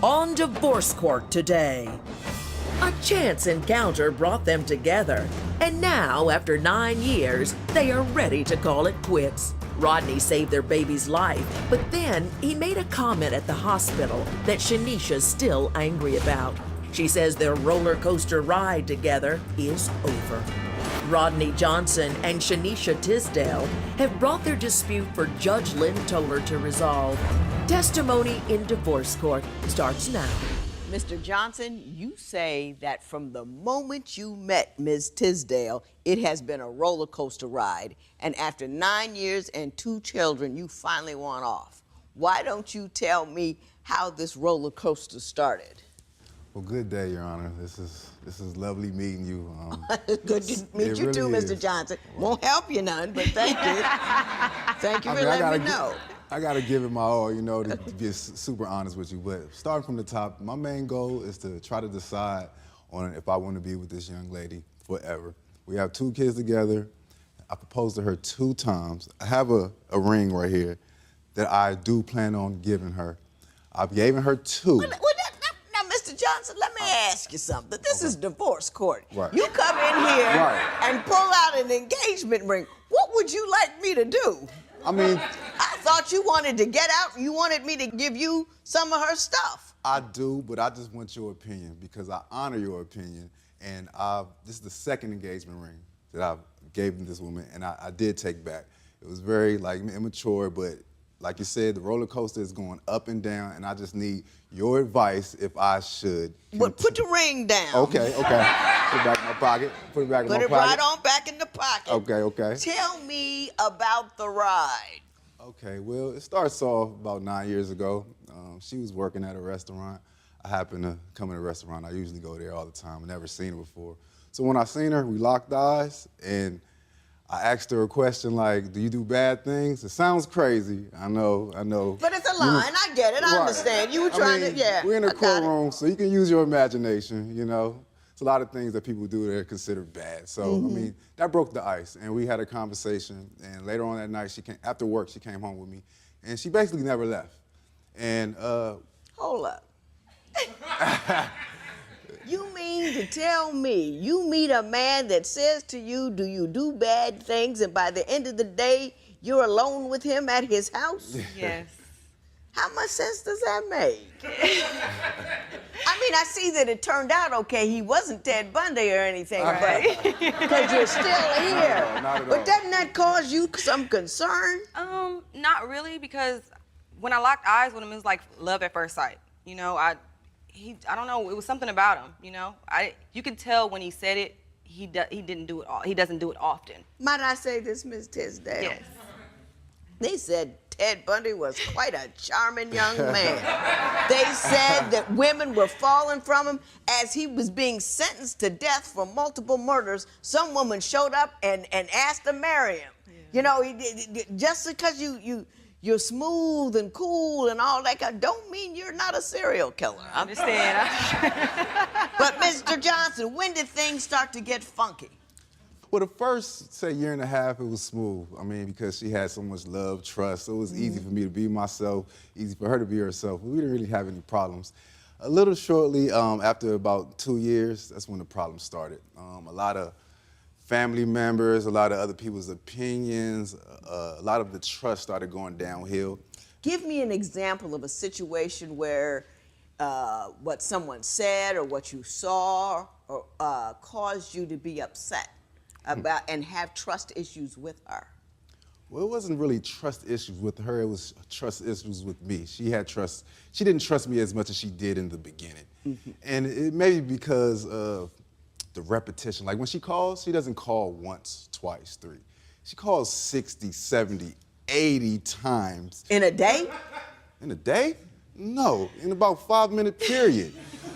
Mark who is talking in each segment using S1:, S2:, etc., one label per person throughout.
S1: on divorce court today. A chance encounter brought them together, and now, after 9 years, they are ready to call it quits. Rodney saved their baby's life, but then he made a comment at the hospital that Shanisha's still angry about. She says their roller coaster ride together is over. Rodney Johnson and Shanisha Tisdale have brought their dispute for Judge Lynn Toler to resolve. Testimony in divorce court starts now.
S2: Mr. Johnson, you say that from the moment you met Ms. Tisdale, it has been a roller coaster ride, and after 9 years and 2 children, you finally want off. Why don't you tell me how this roller coaster started?
S3: Well, good day, Your Honor. This is lovely meeting you.
S2: Good to meet you too, Mr. Johnson. Won't help you none, but thank you. Thank you for letting me know.
S3: I gotta give it my all, you know, to be super honest with you. But starting from the top, my main goal is to try to decide on if I want to be with this young lady forever. We have 2 kids together. I proposed to her 2 times. I have a ring right here that I do plan on giving her. I've given her 2.
S2: Now, Mr. Johnson, let me ask you something. This is divorce court.
S3: Right.
S2: You come in here and pull out an engagement ring. What would you like me to do?
S3: I mean,
S2: I thought you wanted to get out. You wanted me to give you some of her stuff.
S3: I do, but I just want your opinion because I honor your opinion. And this is the 2nd engagement ring that I gave this woman, and I did take back. It was very immature, but like you said, the roller coaster is going up and down, and I just need your advice if I should.
S2: But put the ring down.
S3: Okay. Put it back in my pocket. Put it back in my pocket.
S2: Put it right on back in the pocket.
S3: Okay.
S2: Tell me about the ride.
S3: Okay, well, it starts off about 9 years ago. She was working at a restaurant. I happened to come in a restaurant. I usually go there all the time. I've never seen her before. So when I seen her, we locked eyes, and I asked her a question like, do you do bad things? It sounds crazy, I know.
S2: But it's a line, I get it, I understand. You were trying to,
S3: We're in a courtroom, so you can use your imagination, you know. It's a lot of things that people do that are considered bad. So, I mean, that broke the ice, and we had a conversation, and later on that night, after work, she came home with me, and she basically never left. And,
S2: Hold up. You mean to tell me you meet a man that says to you, do you do bad things, and by the end of the day, you're alone with him at his house?
S4: Yes.
S2: How much sense does that make? I mean, I see that it turned out okay. He wasn't Ted Bundy or anything,
S4: Right.
S2: but because you're still here.
S3: No, not at
S2: but
S3: all.
S2: doesn't that cause you some concern?
S4: Not really, because when I locked eyes with him, it was like love at first sight. You know, I don't know, it was something about him, you know? You could tell when he said it, he didn't do it all. He doesn't do it often.
S2: Might I say this, Ms. Tisdale?
S4: Yes.
S2: They said Ted Bundy was quite a charming young man. They said that women were falling from him as he was being sentenced to death for multiple murders. Some woman showed up and asked to marry him. Yeah. You know, just because you're smooth and cool and all that, don't mean you're not a serial killer.
S4: I understand.
S2: But Mr. Johnson, when did things start to get funky?
S3: Well, the first, say, year and a half, it was smooth. I mean, because she had so much love, trust, so it was easy for me to be myself, easy for her to be herself. We didn't really have any problems. A little shortly, after about 2 years, that's when the problem started. A lot of family members, a lot of other people's opinions, a lot of the trust started going downhill.
S2: Give me an example of a situation where what someone said or what you saw or, caused you to be upset about and have trust issues with her.
S3: Well, it wasn't really trust issues with her, it was trust issues with me. She didn't trust me as much as she did in the beginning. And it may be because of the repetition. Like when she calls, she doesn't call once, twice, 3. She calls 60, 70, 80 times.
S2: In a day?
S3: In a day? No, in about 5-minute period.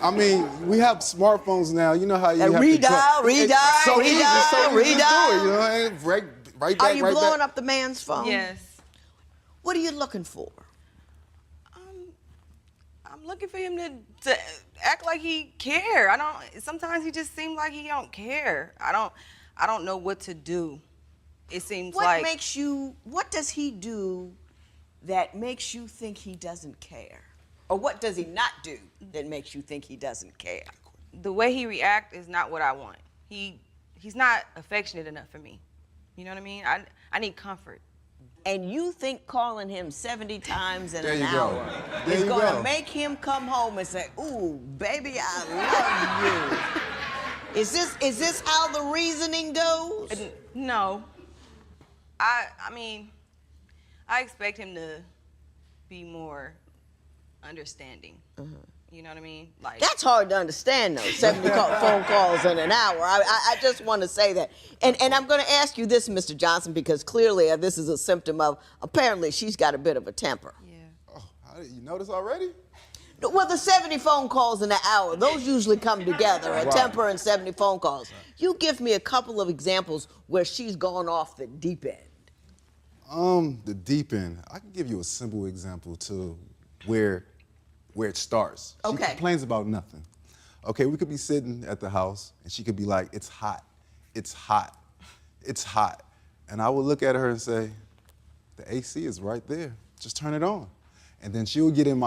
S3: I mean, we have smartphones now. You know how you have
S2: redial,
S3: to
S2: redial,
S3: so easy,
S2: redial,
S3: so easy to do
S2: redial.
S3: it, you know, and right back,
S2: Are you
S3: right
S2: blowing
S3: back.
S2: up the man's phone?
S4: Yes.
S2: What are you looking for?
S4: I'm looking for him to act like he care. Sometimes he just seems like he don't care. I don't know what to do. It seems like.
S2: What does he do that makes you think he doesn't care? Or what does he not do that makes you think he doesn't care?
S4: The way he reacts is not what I want. He's not affectionate enough for me. You know what I mean? I need comfort.
S2: And you think calling him 70 times in an
S3: There you
S2: hour
S3: go.
S2: is
S3: There you
S2: going to
S3: go.
S2: make him come home and say, "Ooh, baby, I love you." Is this how the reasoning goes?
S4: No. I mean, I expect him to be more understanding. You know what I mean? Like,
S2: That's hard to understand, though. 70 phone calls in an hour. I just want to say that. And I'm going to ask you this, Mr. Johnson, because clearly this is a symptom of, apparently she's got a bit of a temper.
S4: yeah.
S3: Oh, you notice already?
S2: Well, the 70 phone calls in an hour, those usually come together, a
S3: Right.
S2: temper and 70 phone calls. You give me a couple of examples where she's gone off the deep end.
S3: The deep end. I can give you a simple example to where it starts. She
S2: Okay.
S3: complains about nothing. Okay, we could be sitting at the house and she could be like, "It's hot, it's hot, it's hot." And I would look at her and say, "The AC is right there. Just turn it on." And then she would get on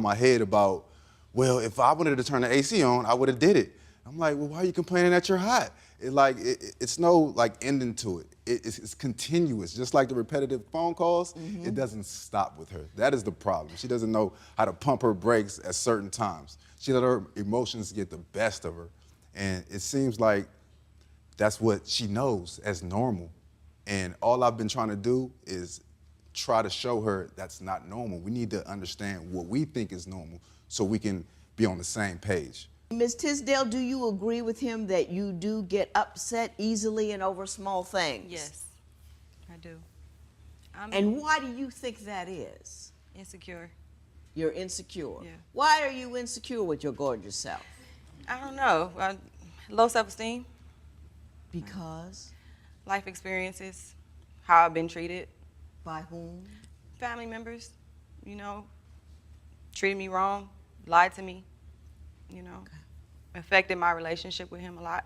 S3: my head about, "Well, if I wanted to turn the AC on, I would have did it." I'm like, "Well, why are you complaining that you're hot?" It's no like ending to it. It's continuous. Just like the repetitive phone calls, it doesn't stop with her. That is the problem. She doesn't know how to pump her brakes at certain times. She let her emotions get the best of her. And it seems like that's what she knows as normal. And all I've been trying to do is try to show her that's not normal. We need to understand what we think is normal so we can be on the same page.
S2: Ms. Tisdale, do you agree with him that you do get upset easily and over small things?
S4: Yes, I do. I'm
S2: And why do you think that is?
S4: insecure.
S2: You're insecure.
S4: Yeah.
S2: Why are you insecure with your gorgeous self?
S4: I don't know. Low self-esteem,
S2: Because?
S4: life experiences, how I've been treated.
S2: By whom?
S4: Family members, you know, treated me wrong, lied to me, you know, affected my relationship with him a lot,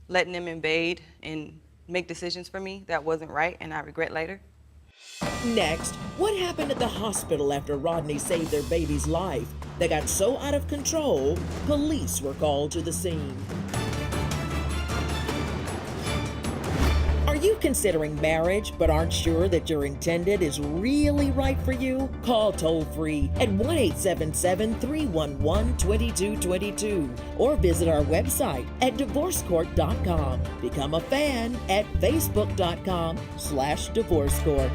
S4: letting them invade and make decisions for me that wasn't right and I regret later.
S1: Next, what happened at the hospital after Rodney saved their baby's life? They got so out of control, police were called to the scene. Are you considering marriage but aren't sure that your intended is really right for you? Call toll-free at 1-877-311-2222 or visit our website at divorcecourt.com. Become a fan at facebook.com/divorcecourt.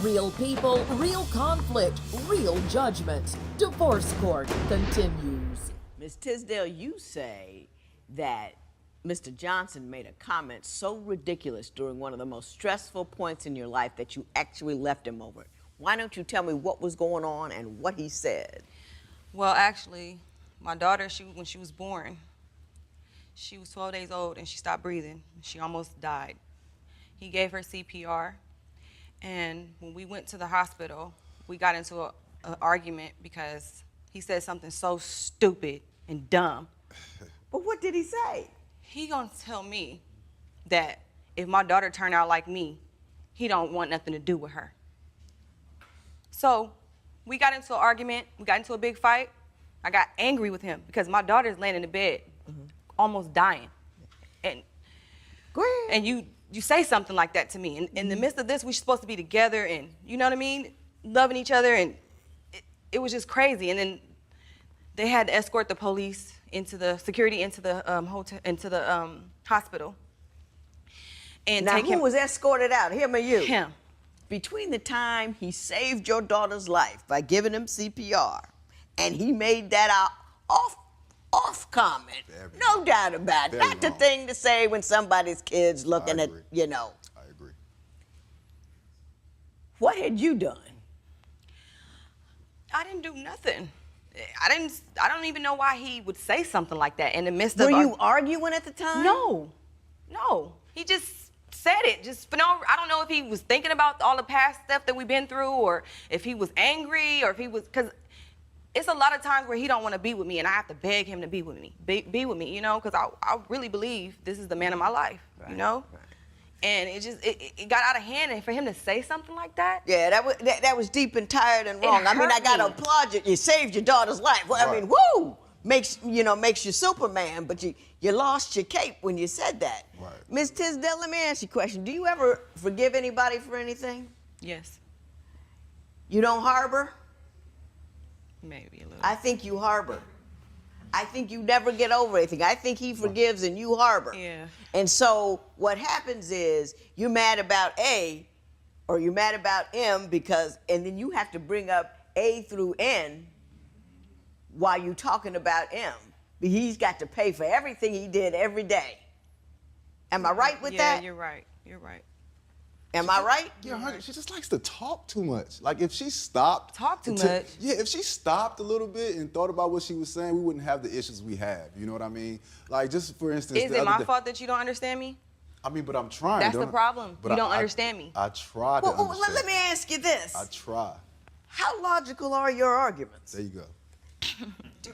S1: Real people, real conflict, real judgments. Divorce Court continues.
S2: Ms. Tisdale, you say that Mr. Johnson made a comment so ridiculous during one of the most stressful points in your life that you actually left him over it. Why don't you tell me what was going on and what he said?
S4: Well, actually, my daughter, when she was born, she was 12 days old and she stopped breathing. She almost died. He gave her CPR, and when we went to the hospital, we got into an argument because he said something so stupid and dumb.
S2: But what did he say?
S4: He gonna tell me that if my daughter turned out like me, he don't want nothing to do with her. So we got into an argument, we got into a big fight. I got angry with him because my daughter's laying in the bed, almost dying. And
S2: Go ahead.
S4: and you say something like that to me. In the midst of this, we're supposed to be together and, you know what I mean, loving each other, and it was just crazy. And then they had to escort the police into the security into the hospital. And
S2: Now,
S4: take
S2: who
S4: him.
S2: was escorted out, him or you?
S4: Him.
S2: Between the time he saved your daughter's life by giving him CPR and he made that off comment, no doubt about it.
S3: Very
S2: Not the
S3: wrong.
S2: thing to say when somebody's kid's looking
S3: I
S2: at,
S3: agree.
S2: you know.
S3: I agree.
S2: What had you done?
S4: I didn't do nothing. I don't even know why he would say something like that in the midst
S2: Were
S4: of
S2: you arguing at the time?
S4: No. He just said it. I don't know if he was thinking about all the past stuff that we've been through, or if he was angry, or if he was, because it's a lot of times where he don't want to be with me and I have to beg him to be with me, be with me, you know, because I really believe this is the man of my life, you know?
S2: Right.
S4: And it got out of hand, and for him to say something like that.
S2: Yeah, that was deep and tired and wrong. I mean, I gotta applaud you. You saved your daughter's life. Well, I mean, woo! Makes you Superman, but you lost your cape when you said that.
S3: Right.
S2: Ms. Tisdale, let me ask you a question. Do you ever forgive anybody for anything?
S4: Yes.
S2: You don't harbor?
S4: Maybe a little.
S2: I think you harbor. I think you never get over anything. I think he forgives and you harbor.
S4: Yeah.
S2: And so what happens is you're mad about A or you're mad about M and then you have to bring up A through N while you're talking about M. He's got to pay for everything he did every day. Am I right with that?
S4: Yeah, you're right. You're right.
S2: Am I right?
S3: Yeah, she just likes to talk too much. Like if she stopped.
S4: Talk too much?
S3: Yeah, if she stopped a little bit and thought about what she was saying, we wouldn't have the issues we have. You know what I mean? Like just for instance.
S4: Is it my fault that you don't understand me?
S3: I mean, but I'm trying.
S4: That's the problem. You don't understand me.
S3: I try to understand.
S2: Let me ask you this.
S3: I try.
S2: How logical are your arguments?
S3: There you go.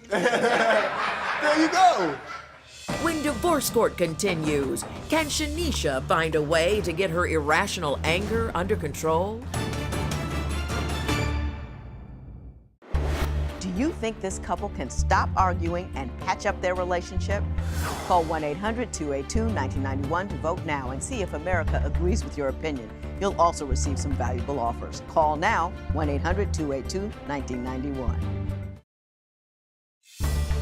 S3: There you go.
S1: When divorce court continues, can Shanisha find a way to get her irrational anger under control?
S2: Do you think this couple can stop arguing and patch up their relationship? Call 1-800-282-1991 to vote now and see if America agrees with your opinion. You'll also receive some valuable offers. Call now, 1-800-282-1991.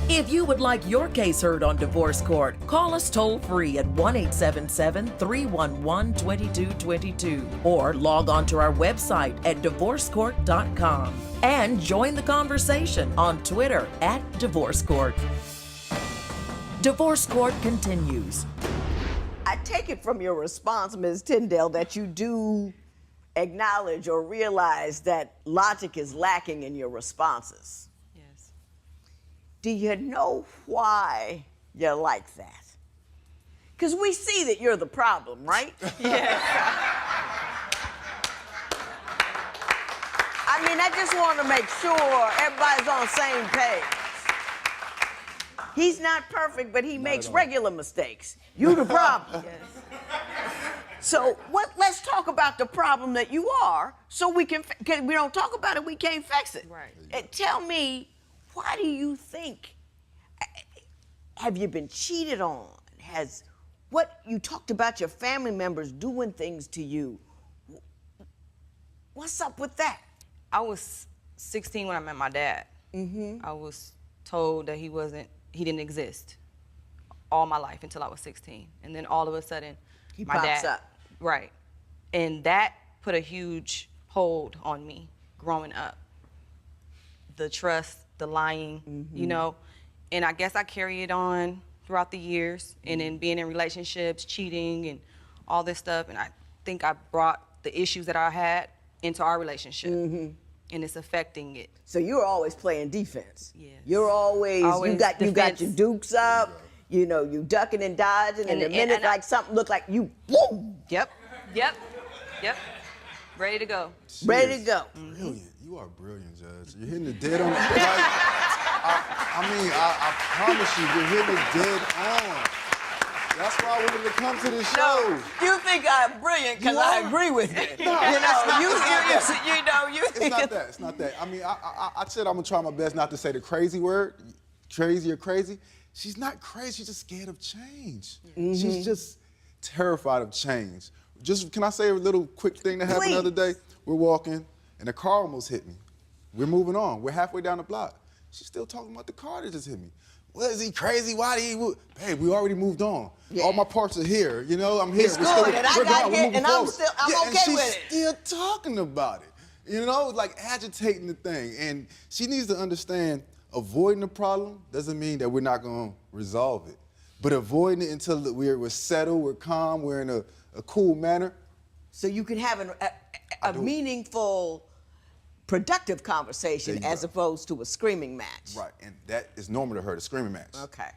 S1: If you would like your case heard on divorce court, call us toll-free at 1-877-311-2222 or log on to our website at divorcecourt.com and join the conversation on Twitter at Divorce Court. Divorce Court continues.
S2: I take it from your response, Ms. Tyndale, that you do acknowledge or realize that logic is lacking in your responses.
S4: Yes.
S2: Do you know why you're like that? Because we see that you're the problem, right?
S4: Yes.
S2: I mean, I just want to make sure everybody's on the same page. He's not perfect, but he makes regular mistakes. You the problem.
S4: Yes.
S2: So let's talk about the problem that you are, so we can. Cause we don't talk about it, we can't fix it.
S4: Right.
S2: And tell me, why do you think? Have you been cheated on? What you talked about your family members doing things to you? What's up with that?
S4: I was 16 when I met my dad. I was told that he didn't exist all my life until I was 16. And then all of a sudden, my
S2: pops
S4: dad,
S2: up.
S4: Right. And that put a huge hold on me growing up. The trust, the lying, you know, and I guess I carry it on throughout the years and then being in relationships, cheating and all this stuff. And I think I brought the issues that I had into our relationship and it's affecting it.
S2: So you're always playing defense.
S4: Yes.
S2: You're always you got your dukes up. You know, you ducking and dodging, and the minute like something look like you, boom.
S4: Yep. Ready to go.
S2: Ready to go.
S3: Brilliant. You are brilliant, Judge. You're hitting the dead on. Like, I promise you, you're hitting it dead on. That's why I wanted to come to this show.
S2: No, you think I'm brilliant because I agree with you.
S3: No, it's not that. It's not that. I mean, I said I'm gonna try my best not to say the crazy word, crazy or crazy. She's not crazy. She's just scared of change. She's just terrified of change. Can I say a little quick thing that happened the other day? We're walking, and a car almost hit me. We're moving on. We're halfway down the block. She's still talking about the car that just hit me. Well, is he crazy? Why did he move? Babe, we already moved on. Yeah. All my parts are here. You know, I'm here.
S2: It's good, and I got here, and I'm okay
S3: and she's
S2: with it.
S3: Still talking about it. You know, like agitating the thing. And she needs to understand avoiding the problem doesn't mean that we're not going to resolve it. But avoiding it until we're settled, we're calm, we're in a cool manner.
S2: So you can have a meaningful, productive conversation as opposed to a screaming match.
S3: Right, and that is normal to her, the screaming match.
S2: Okay.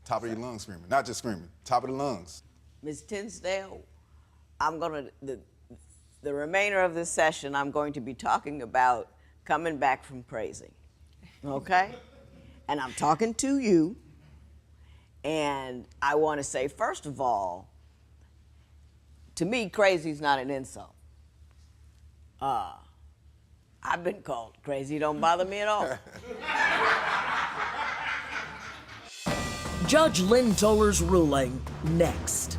S3: Top of your lungs screaming, not just screaming, top of the lungs.
S2: Ms. Tinsdale, the remainder of this session, I'm going to be talking about coming back from praising, okay? And I'm talking to you, and I want to say, first of all, To me, crazy is not an insult. I've been called crazy. It don't bother me at all.
S1: Judge Lynn Toller's ruling next.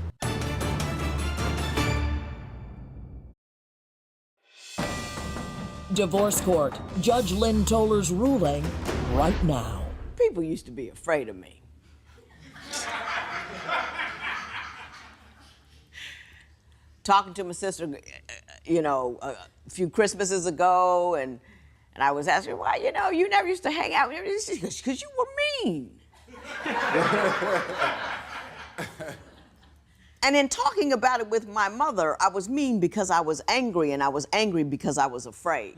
S1: Divorce Court. Judge Lynn Toller's ruling right now.
S2: People used to be afraid of me. Talking to my sister, a few Christmases ago, and I was asking her, why, you never used to hang out with me. She goes, because you were mean. And in talking about it with my mother, I was mean because I was angry, and I was angry because I was afraid.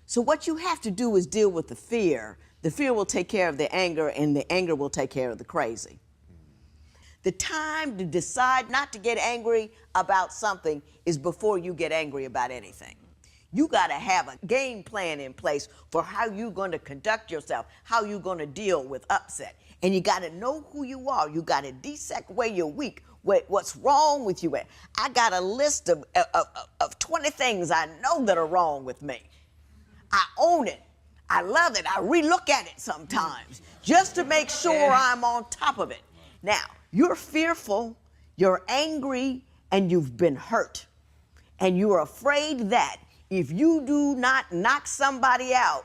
S2: So what you have to do is deal with the fear. The fear will take care of the anger, and the anger will take care of the crazy. The time to decide not to get angry about something is before you get angry about anything. You gotta have a game plan in place for how you're gonna conduct yourself, how you're gonna deal with upset. And you gotta know who you are. You gotta dissect where you're weak, what's wrong with you. I got a list of 20 things I know that are wrong with me. I own it. I love it. I relook at it sometimes just to make sure I'm on top of it. Now, you're fearful, you're angry, and you've been hurt. And you're afraid that if you do not knock somebody out,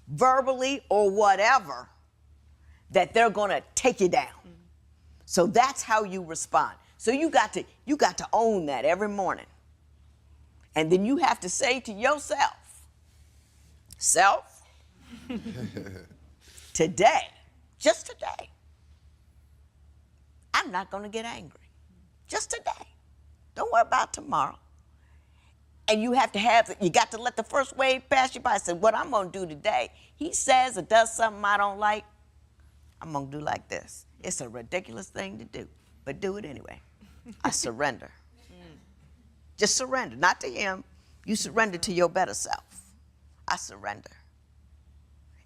S2: verbally or whatever, that they're gonna take you down. So that's how you respond. So you got to own that every morning. And then you have to say to yourself, self, today, just today, I'm not gonna get angry. Just today. Don't worry about tomorrow. And you got to let the first wave pass you by. Say, what I'm gonna do today, he says or does something I don't like, I'm gonna do like this. It's a ridiculous thing to do, but do it anyway. I surrender. Just surrender, not to him. You surrender to your better self. I surrender.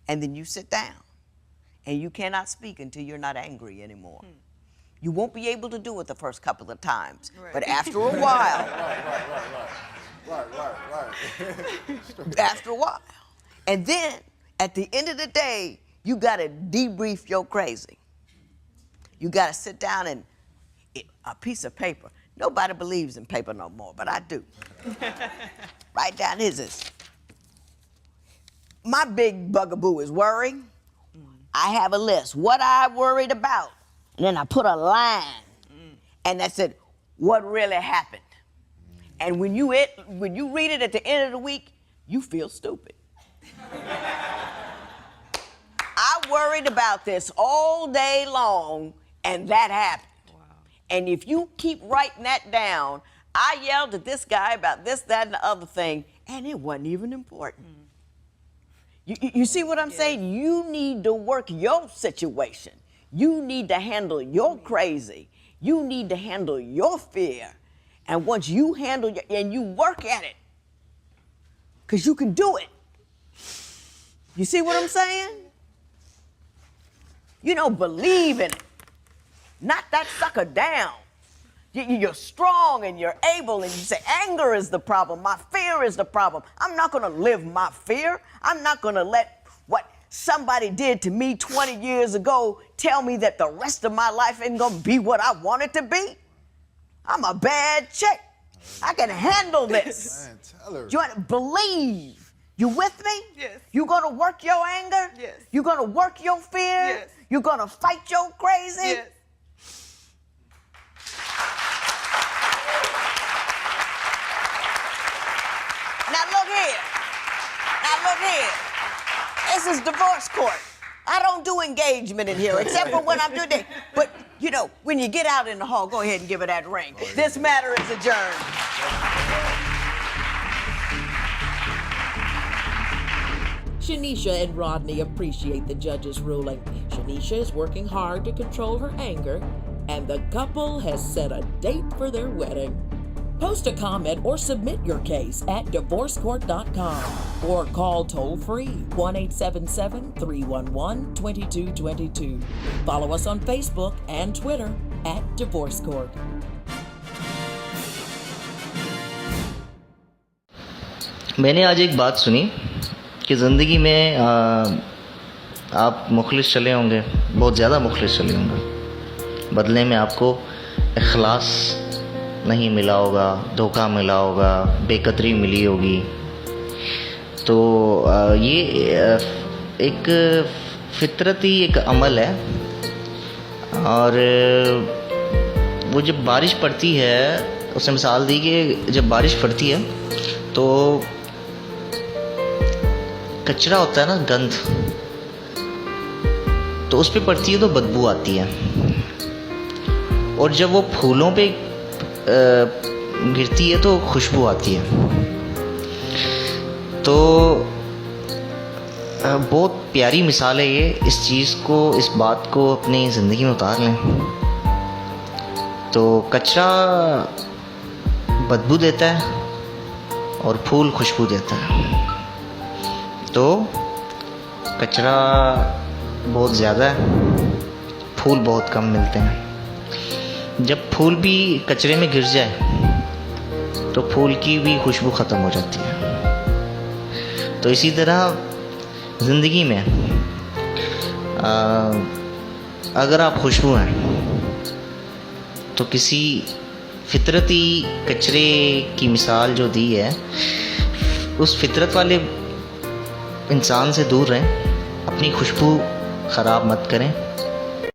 S2: And then you sit down, and you cannot speak until you're not angry anymore. You won't be able to do it the first couple of times, but after a while, after a while, and then at the end of the day, you gotta debrief your crazy. You gotta sit down and a piece of paper. Nobody believes in paper no more, but I do. Write down his. My big bugaboo is worry. I have a list. What I worried about. And then I put a line. And that said, what really happened? And when you read it at the end of the week, you feel stupid. I worried about this all day long, and that happened. Wow. And if you keep writing that down, I yelled at this guy about this, that, and the other thing, and it wasn't even important. You see what I'm saying? You need to work your situation. You need to handle your crazy. You need to handle your fear. And once you handle and you work at it, because you can do it. You see what I'm saying? Believe in it. Knock that sucker down. You're strong and you're able, and you say, anger is the problem. My fear is the problem. I'm not going to live my fear. I'm not going to let what somebody did to me 20 years ago tell me that the rest of my life ain't going to be what I want it to be. I'm a bad chick. I can handle this.
S3: Man, tell her.
S2: You want to believe. You with me?
S4: Yes.
S2: You going to work your anger?
S4: Yes.
S2: You going to work your fear?
S4: Yes.
S2: You going to fight your crazy?
S4: Yes. Now look here.
S2: This is divorce court. I don't do engagement in here, except for when I'm doing it. But, when you get out in the hall, go ahead and give her that ring. Oh, yeah. This matter is adjourned.
S1: Shanisha and Rodney appreciate the judge's ruling. Shanisha is working hard to control her anger, and the couple has set a date for their wedding. Post a comment or submit your case at divorcecourt.com or call toll-free 1-877-311-2222. Follow us on Facebook and Twitter at Divorce Court.
S5: मैंने आज एक बात सुनी कि ज़िंदगी में आप मुखलिस चले होंगे, बहुत ज़्यादा मुखलिस चले होंगे, बदले में आपको इखलास नहीं मिला होगा, धोखा मिला होगा, बेकदरी मिली होगी। तो ये एक फितरती एक अमल है। और वो जब बारिश पड़ती है, उसने मिसाल दी कि जब बारिश पड़ती है तो कचरा होता है ना, गंध, तो उस पे पड़ती है तो बदबू आती है। और जब वो फूलों पे गिरती है तो खुशबू आती है। तो बहुत प्यारी मिसाल है ये। इस चीज़ को, इस बात को अपनी ज़िंदगी में उतार लें। तो कचरा बदबू देता है और फूल खुशबू देता है। तो कचरा बहुत ज़्यादा है, फूल बहुत कम मिलते हैं। जब फूल भी कचरे में गिर जाए तो फूल की भी खुशबू ख़त्म हो जाती है। तो इसी तरह ज़िंदगी में अगर आप खुशबू हैं तो किसी फितरती कचरे की मिसाल जो दी है, उस फितरत वाले इंसान से दूर रहें, अपनी खुशबू ख़राब मत करें।